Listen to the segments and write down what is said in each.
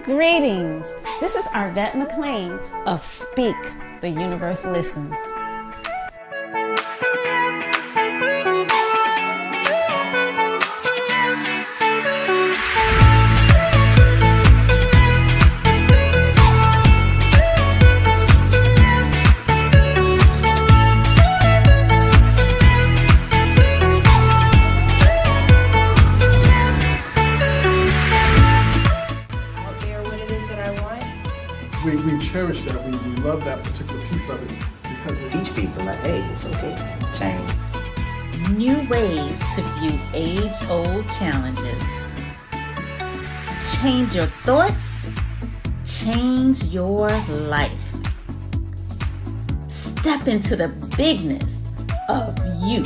Greetings. This is Arvette McLean of Speak, the Universe Listens. We cherish that. We love that particular piece of it because it Teach people like, hey, it's okay. Change. New ways to view age-old challenges. Change your thoughts, change your life. Step into the bigness of you.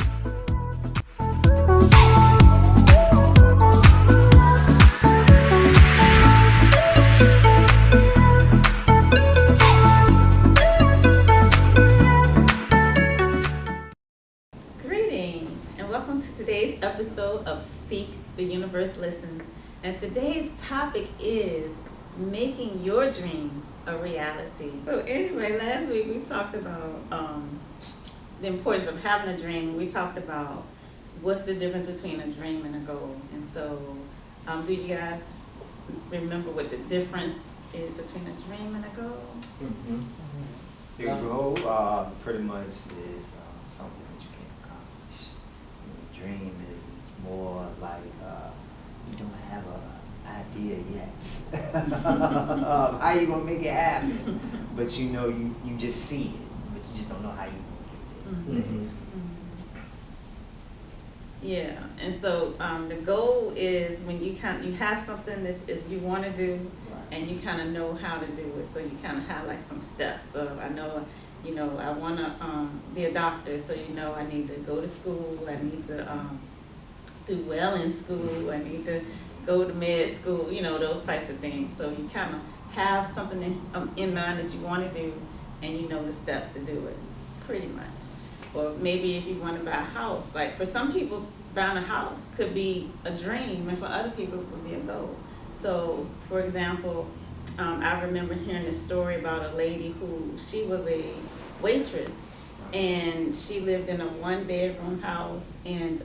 Greetings and welcome to today's episode of Speak, the Universe Listens. And today's topic is making your dream a reality. So anyway, last week we talked about the importance of having a dream. We talked about what's the difference between a dream and a goal. And so do you guys remember what the difference is between a dream and a goal? Mm-hmm. Your goal pretty much is something that you can accomplish. Your dream is more like you don't have an idea yet of how you gonna make it happen, but you know you just see it, but you just don't know how you gonna get there. Yeah, and so the goal is when you have something that is you want to do, and you kind of know how to do it. So you kind of have like some steps. So I know, I want to be a doctor. So I need to go to school. I need to do well in school. I need to go to med school. Those types of things. So you kind of have something in mind that you want to do, and you know the steps to do it, pretty much. Or maybe if you want to buy a house, like for some people, buying a house could be a dream, and for other people, it could be a goal. So, for example, I remember hearing this story about a lady she was a waitress, and she lived in a one-bedroom house, and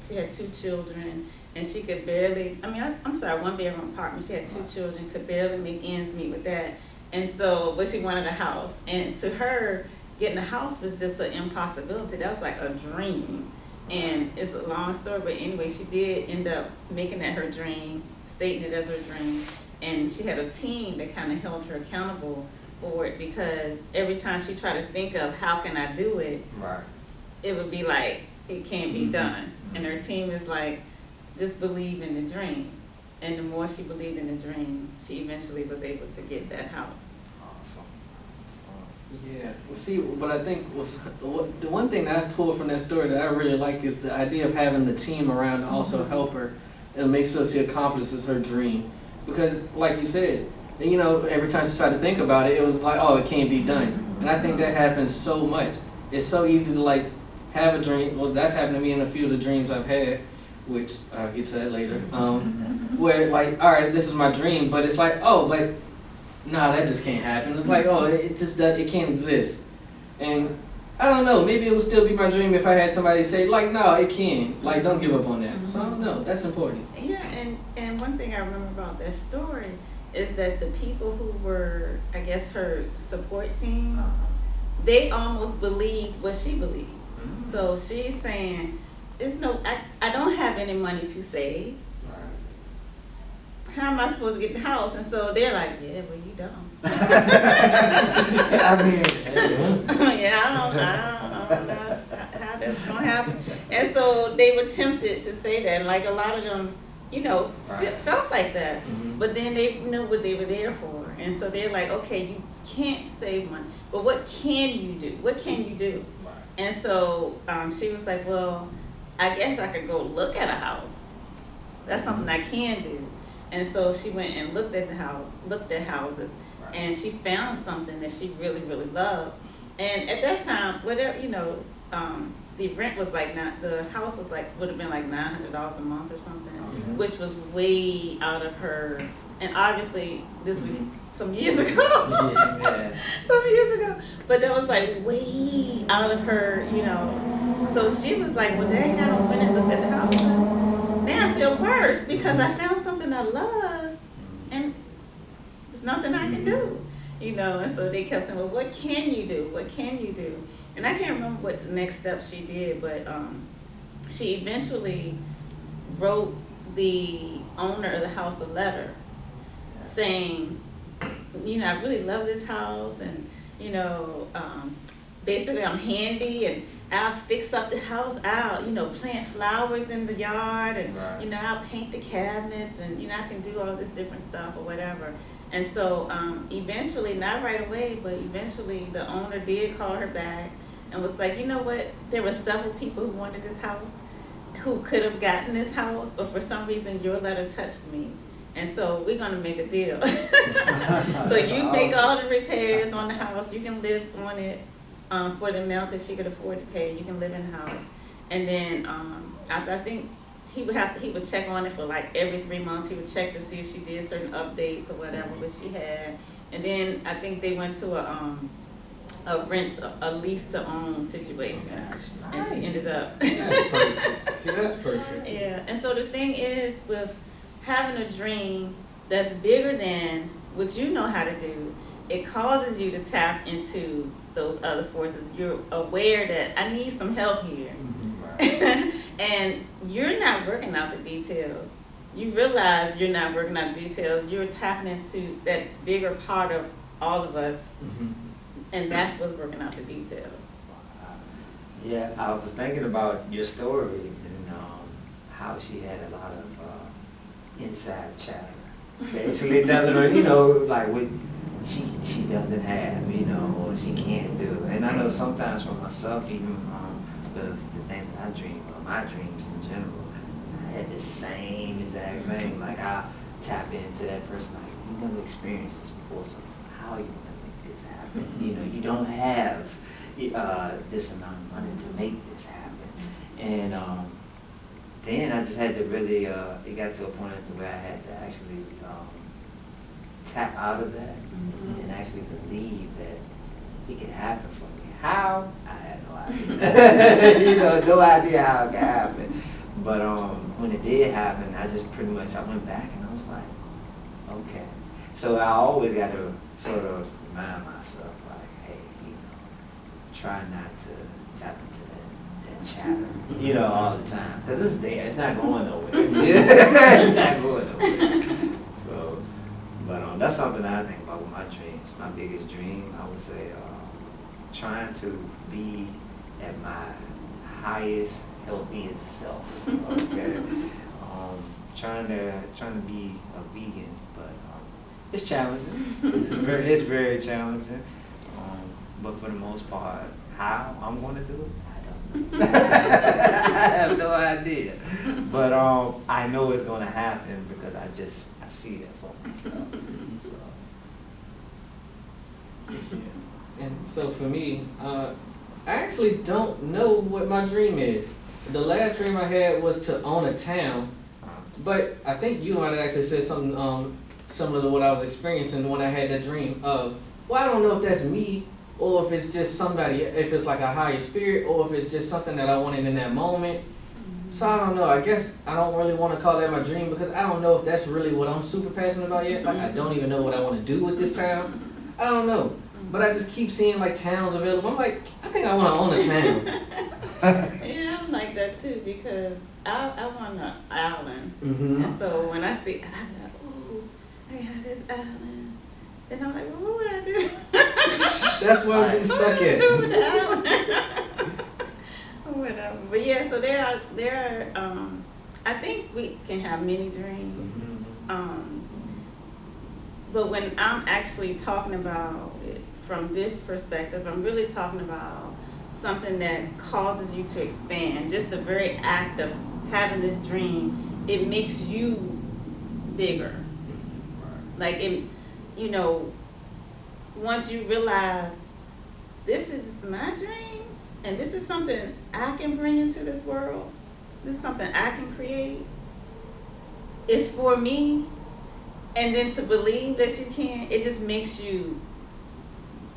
she had 2 children, and she could barely, one-bedroom apartment. She had 2 children, could barely make ends meet with that, and so, but she wanted a house, and to her, getting a house was just an impossibility. That was like a dream. And it's a long story, but anyway, she did end up making that her dream, stating it as her dream. And she had a team that kind of held her accountable for it, because every time she tried to think of how can I do it, it would be like, it can't be done. And her team is like, just believe in the dream. And the more she believed in the dream, she eventually was able to get that house. Awesome. Yeah, see, what I think was the one thing that I pulled from that story that I really like is the idea of having the team around to also help her and make sure she accomplishes her dream. Because, like you said, every time she tried to think about it, it was like, oh, it can't be done. And I think that happens so much. It's so easy to have a dream. Well, that's happened to me in a few of the dreams I've had, which I'll get to that later. Where all right, this is my dream, but it's like, oh, but. No, that just can't happen. It's like, oh, it can't exist. And I don't know, maybe it would still be my dream if I had somebody say, no, it can. Don't give up on that. So I don't know, that's important. Yeah, and one thing I remember about that story is that the people who were, I guess, her support team, they almost believed what she believed. So she's saying, I don't have any money to save. How am I supposed to get the house? And so they're like, yeah, well, you don't. I mean, I don't know how that's going to happen. And so they were tempted to say that. Like a lot of them, felt like that. But then they knew what they were there for. And so they're like, okay, you can't save money. But what can you do? What can you do? And so she was like, well, I guess I could go look at a house. That's something I can do. And so she went and looked at houses, and she found something that she really, really loved. And at that time, whatever, the rent was the house was would have been $900 a month or something, which was way out of her And obviously, this was some years ago. Yeah. Some years ago. But that was like way out of her, you know. So she was like, well, dang, I don't went and looked at the house. Now I feel worse because I found something I love and there's nothing I can do. You know, and so they kept saying, well, what can you do? What can you do? And I can't remember what the next step she did, but she eventually wrote the owner of the house a letter saying, you know, I really love this house, and, you know, basically I'm handy, and I'll fix up the house, I'll, you know, plant flowers in the yard, and, Right. you know, I'll paint the cabinets, and, you know, I can do all this different stuff or whatever. And so eventually, not right away, but eventually the owner did call her back and was like, you know what, there were several people who wanted this house, who could have gotten this house, but for some reason your letter touched me. And so we're gonna make a deal. So That's you make awesome. all the repairs on the house, you can live on it for the amount that she could afford to pay, you can live in the house. And then I think he would check on it for like every 3 months. He would check to see if she did certain updates or whatever, which she had. And then I think they went to a lease to own situation, and she ended up. That's perfect. See, that's perfect. Yeah, and so the thing is with having a dream that's bigger than what you know how to do, it causes you to tap into those other forces. You're aware that I need some help here. And you're not working out the details. You realize you're not working out the details. You're tapping into that bigger part of all of us, and that's what's working out the details. Yeah, I was thinking about your story and how she had a lot of inside chatter. Basically telling her, you know, like what she doesn't have, you know, or she can't do. And I know sometimes for myself, even the things that I dream of, my dreams in general, I had the same exact thing. Like I tap into that person, like, you never experienced this before, so how are you gonna make this happen? You know, you don't have this amount of money to make this happen. And then I just had to really, it got to a point where I had to actually tap out of that and actually believe that it could happen for me. How? I had no idea. You know, no idea how it could happen. But when it did happen, I just pretty much, I went back and I was like, okay. So I always got to sort of remind myself, like, hey, you know, try not to tap into that chatter, you know, all the time. Because it's there. It's not going nowhere. It's not going nowhere. So, but that's something that I think about with my dreams. My biggest dream, I would say, trying to be at my highest, healthiest self. Okay, trying to be a vegan, but it's challenging. It's very challenging. But for the most part, how I'm going to do it, I don't know. I have no idea. But I know it's going to happen because I see that for myself. So. And so for me, I actually don't know what my dream is. The last dream I had was to own a town, but I think you might have actually said something similar to what I was experiencing when I had that dream of, well, I don't know if that's me or if it's just somebody, if it's like a higher spirit or if it's just something that I wanted in that moment. So I don't know. I guess I don't really want to call that my dream because I don't know if that's really what I'm super passionate about yet. Like I don't even know what I want to do with this town. I don't know. But I just keep seeing like towns available. I'm like, I think I want to own a town. Yeah, I'm like that too because I want an island. Mm-hmm. And so when I see, I'm like, ooh, I have this island. Then I'm like, well, what would I do? That's where I'm getting stuck at. Do with the island? Whatever. But yeah, so there are I think we can have many dreams. But when I'm actually talking about it from this perspective, I'm really talking about something that causes you to expand. Just the very act of having this dream, it makes you bigger. Like, it, you know, once you realize this is my dream and this is something I can bring into this world, this is something I can create, it's for me, and then to believe that you can, it just makes you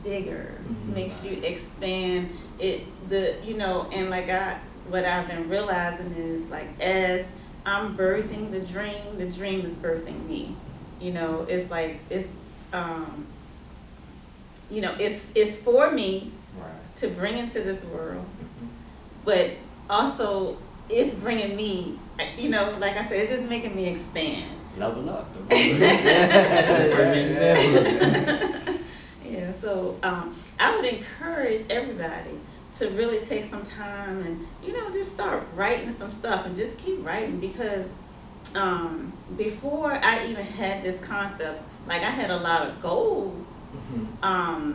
bigger, makes you expand and like what I've been realizing is like as I'm birthing the dream is birthing me. It's like it's it's for me Right. to bring into this world, but also it's bringing me, like I said, it's just making me expand. Level up. Perfect example. Yeah, so I would encourage everybody to really take some time and, just start writing some stuff and just keep writing because before I even had this concept, like I had a lot of goals, a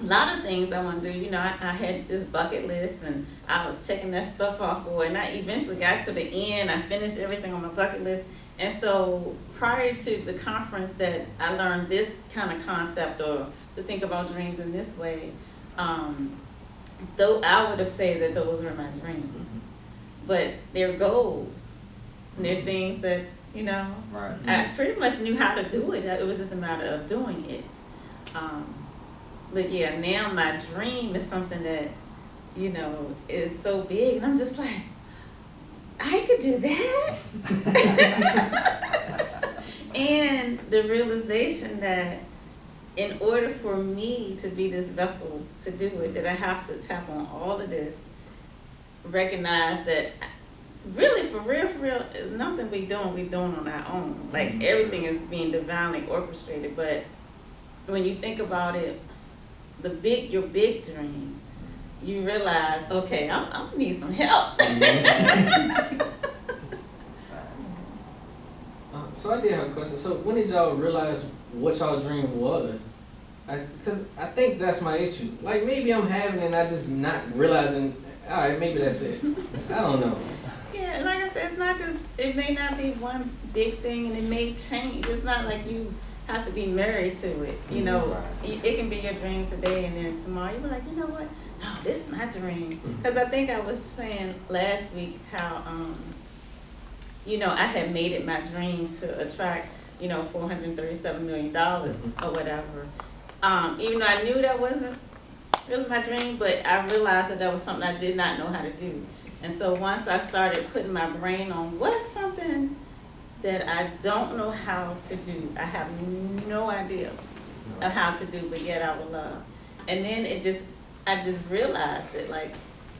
lot of things I want to do. I had this bucket list and I was checking that stuff off, and I eventually got to the end. I finished everything on my bucket list. And so prior to the conference that I learned this kind of concept or to think about dreams in this way, though I would have said that those were my dreams, but they're goals. And they're things that, Right. I pretty much knew how to do it. It was just a matter of doing it. But yeah, now my dream is something that, is so big. And I'm just like, I could do that. And the realization that in order for me to be this vessel to do it, that I have to tap on all of this, recognize that really, for real, it's nothing we're doing on our own. Like everything is being divinely orchestrated. But when you think about it, your big dream, you realize, okay, I'm gonna need some help. So I did have a question. So when did y'all realize what y'all dream was? Because I think that's my issue. Like maybe I'm having it and I just not realizing, all right, maybe that's it. I don't know. Yeah, like I said, it may not be one big thing and it may change. It's not like you have to be married to it. It can be your dream today and then tomorrow you'll be like, you know what? No, this is my dream. Because I think I was saying last week how, I had made it my dream to attract, $437 million or whatever. Even though I knew that wasn't really my dream, but I realized that was something I did not know how to do. And so once I started putting my brain on what's something that I don't know how to do, I have no idea of how to do, but yet I will love. And then I just realized that, like,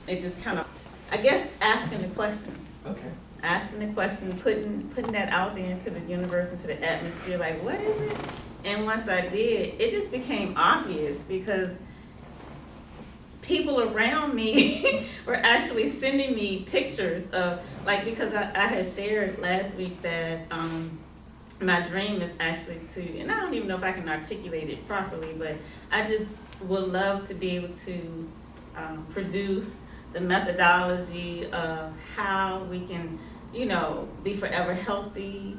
it just kind of, I guess, asking the question. Okay. Asking the question, putting that out there into the universe, into the atmosphere, like, what is it? And once I did, it just became obvious because people around me were actually sending me pictures of, like, because I had shared last week that my dream is actually to, and I don't even know if I can articulate it properly, but I just would love to be able to produce the methodology of how we can, be forever healthy.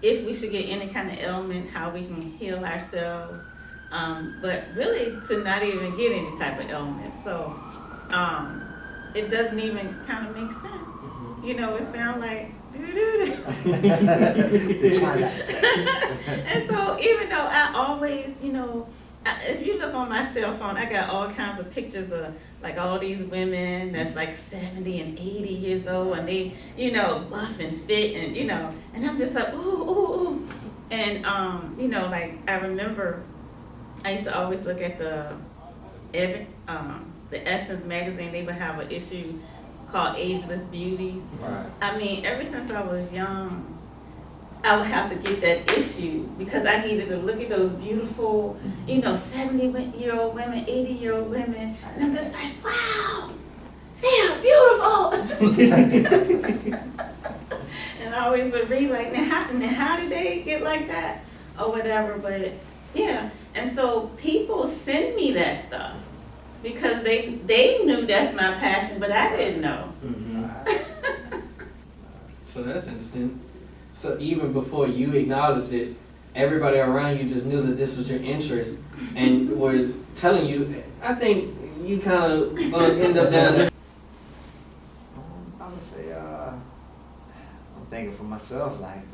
If we should get any kind of ailment, how we can heal ourselves. But really to not even get any type of ailment. So it doesn't even kind of make sense. It sounds like The Twilight. And so even though I always, if you look on my cell phone, I got all kinds of pictures of like all these women that's like 70 and 80 years old and they, buff and fit and, and I'm just like, ooh. And, like I remember I used to always look at the Essence magazine. They would have an issue called Ageless Beauties. Right. I mean, ever since I was young, I would have to get that issue because I needed to look at those beautiful, 70-year-old women, 80-year-old women, and I'm just like, wow, they are beautiful. And I always would read like, now how did they get like that or whatever? But yeah, and so people send me that stuff because they knew that's my passion, but I didn't know. So that's interesting. So even before you acknowledged it, everybody around you just knew that this was your interest and was telling you, I think you kind of gonna end up down this. I would say, I'm thinking for myself, like,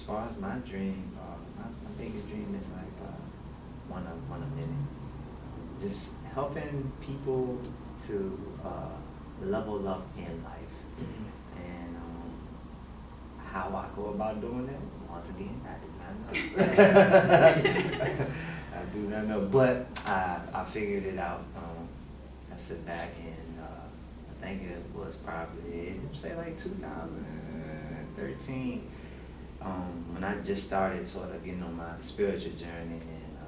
far as my dream, my biggest dream is like one of many. Just helping people to level up in life. And how I go about doing that, once again, I do not know. I do not know, but I figured it out. I sit back and I think it was probably, say like 2013, when I just started sort of getting on my spiritual journey, and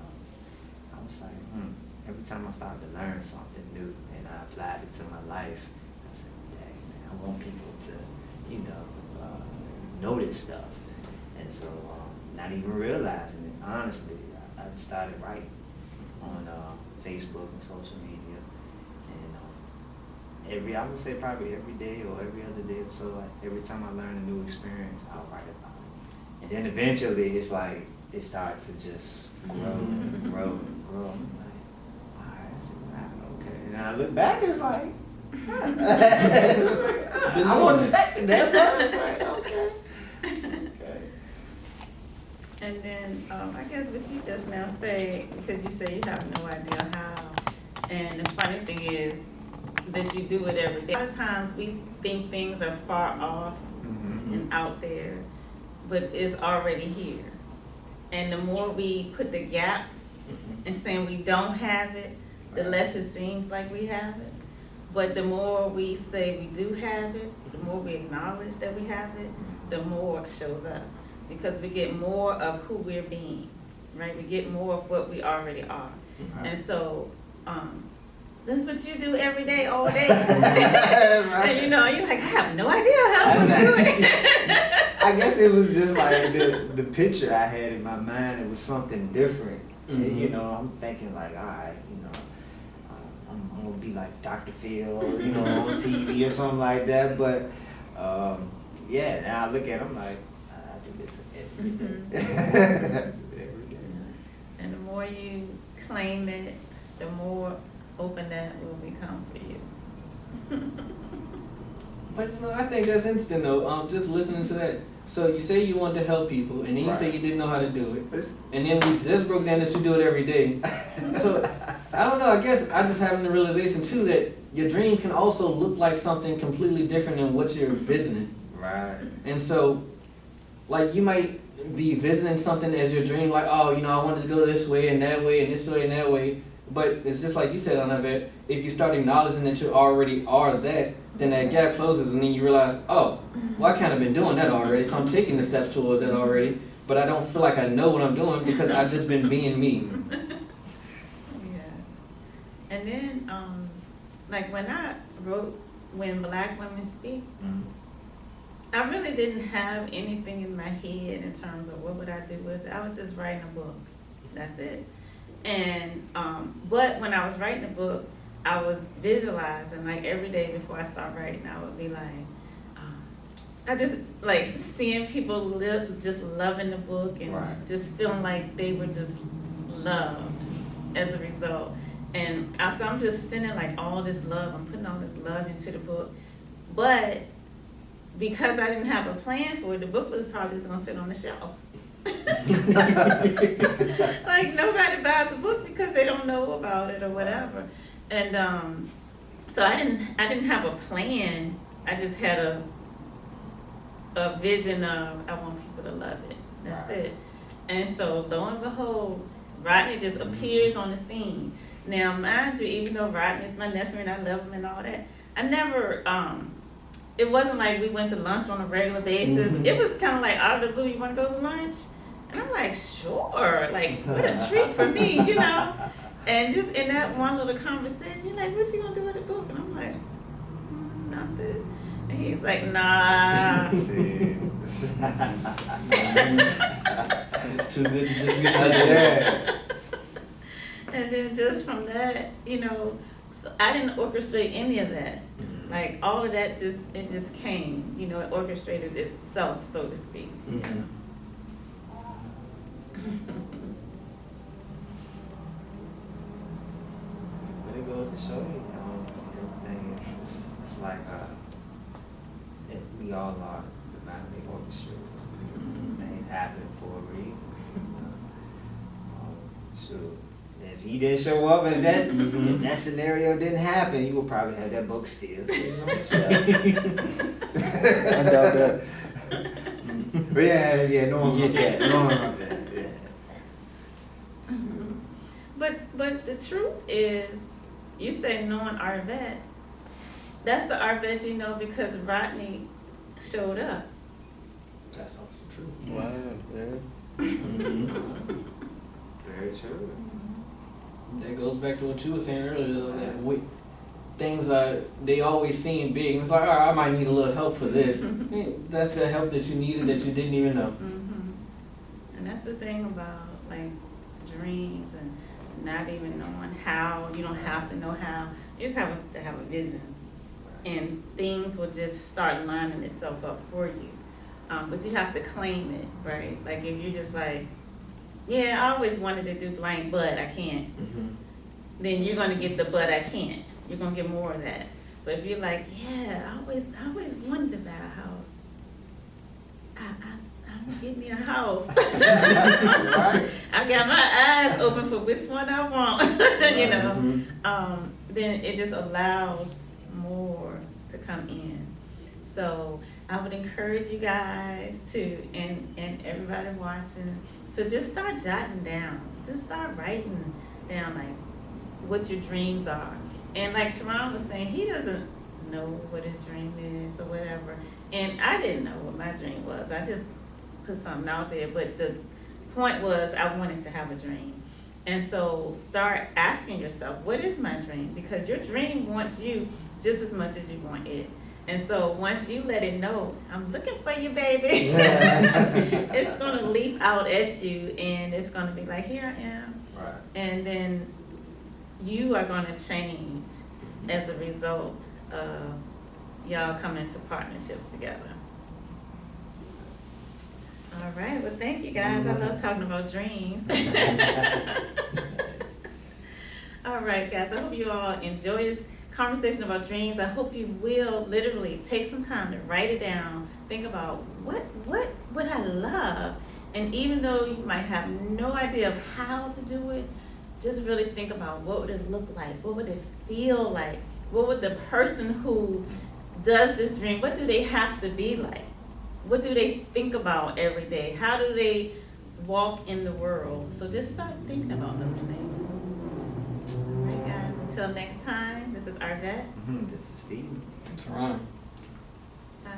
I was like, every time I started to learn something new and I applied it to my life, I said, dang man, I want people to, know this stuff. And so, not even realizing it, honestly, I just started writing on Facebook and social media. And I would say probably every day or every other day or so, like every time I learn a new experience, I'll write about it. And then eventually it's like, it starts to just grow and grow and grow. I'm like, all right, I said, wow, okay. And I look back, it's like, I wasn't expecting that, but it's like, okay. Okay. And then, I guess what you just now said, because you say you have no idea how, and the funny thing is that you do it every day. A lot of times we think things are far off and out there, but it's already here. And the more we put the gap and saying we don't have it, the less it seems like we have it. But the more we say we do have it, the more we acknowledge that we have it, the more it shows up. Because we get more of who we're being, right? We get more of what we already are. And so, this is what you do every day, all day. And you're like, I have no idea how to do it. I guess it was just like the picture I had in my mind, it was something different. And, I'm thinking like, all right, I'm gonna be like Dr. Phil, on TV or something like that. But, yeah, now I look at him like, I do this every day. Every day. And the more you claim it, the more open that will become for you. But I think that's interesting though. Just listening to that. So you say you want to help people, and then you say you didn't know how to do it, and then we just broke down that you do it every day. So I don't know. I guess I just having the realization too that your dream can also look like something completely different than what you're visiting. Right. And so, like you might be visiting something as your dream, like, oh, I wanted to go this way and that way and this way and that way. But it's just like you said, Annabelle, if you start acknowledging that you already are that, then that gap closes and then you realize, oh, well, I kind of been doing that already, so I'm taking the steps towards that already, but I don't feel like I know what I'm doing because I've just been being me. Yeah. And then, like when I wrote When Black Women Speak, I really didn't have anything in my head in terms of what would I do with it. I was just writing a book. That's it. And but when I was writing the book, I was visualizing, like every day before I start writing, I would be like, I just like seeing people just loving the book and just feeling like they were just loved as a result. And so I'm just sending like all this love, I'm putting all this love into the book. But because I didn't have a plan for it, the book was probably just gonna sit on the shelf. Like nobody buys a book because they don't know about it or whatever. And so I didn't have a plan. I just had a vision of I want people to love it. That's it. And so lo and behold, Rodney just appears on the scene. Now mind you, even though Rodney is my nephew and I love him and all that, I never it wasn't like we went to lunch on a regular basis. It was kind of like out of the blue, you want to go to lunch? And I'm like, sure, like what a treat for me, And just in that one little conversation, like, what's he gonna do with the book? And I'm like, nothing. And he's like, nah. It's too good to just be said. And then just from that, so I didn't orchestrate any of that. Like all of that it just came, it orchestrated itself, so to speak. But it goes to show you, everything is it's like we all are divinely orchestrated. Things happen So if he didn't show up and that Mhm. if that scenario didn't happen, you would probably have that book still sitting on the shelf. I doubt that. But yeah, no one wrote that. No one wrote that. Yeah. But the truth is, you say knowing Arvette, that's the Arvette you know because Rodney showed up. That's also true. Wow, yeah. Very true. That goes back to what you were saying earlier, though, that things are, they always seem big. And it's like, all right, I might need a little help for this. Hey, that's the help that you needed that you didn't even know. And that's the thing about like dreams and not even knowing how. You don't have to know how. You just have to have a vision, and things will just start lining itself up for you. But you have to claim it, right? Like if you're just like, yeah, I always wanted to do blank, but I can't. Then you're gonna get the but I can't. You're gonna get more of that. But if you're like, yeah, I always wanted to buy a house. I'm gonna get me a house. I got my eyes open for which one I want, you know. Then it just allows more to come in. So I would encourage you guys to, and everybody watching, to just start jotting down. Just start writing down like what your dreams are. And like Teron was saying, he doesn't know what his dream is or whatever. And I didn't know what my dream was. I just put something out there. But the point was I wanted to have a dream. And so start asking yourself, what is my dream? Because your dream wants you just as much as you want it. And so once you let it know, I'm looking for you, baby, it's going to leap out at you and it's going to be like, here I am. Right. And then you are going to change as a result of y'all coming into partnership together. All right. Well, thank you guys. I love talking about dreams. All right, guys. I hope you all enjoy this conversation about dreams. I hope you will literally take some time to write it down. Think about what would I love, and even though you might have no idea of how to do it, just really think about what would it look like, what would it feel like, what would the person who does this dream, what do they have to be like, what do they think about every day, how do they walk in the world. So just start thinking about those things. All right, guys, until next time, this is Arvette. This is Steve. Toronto. Bye.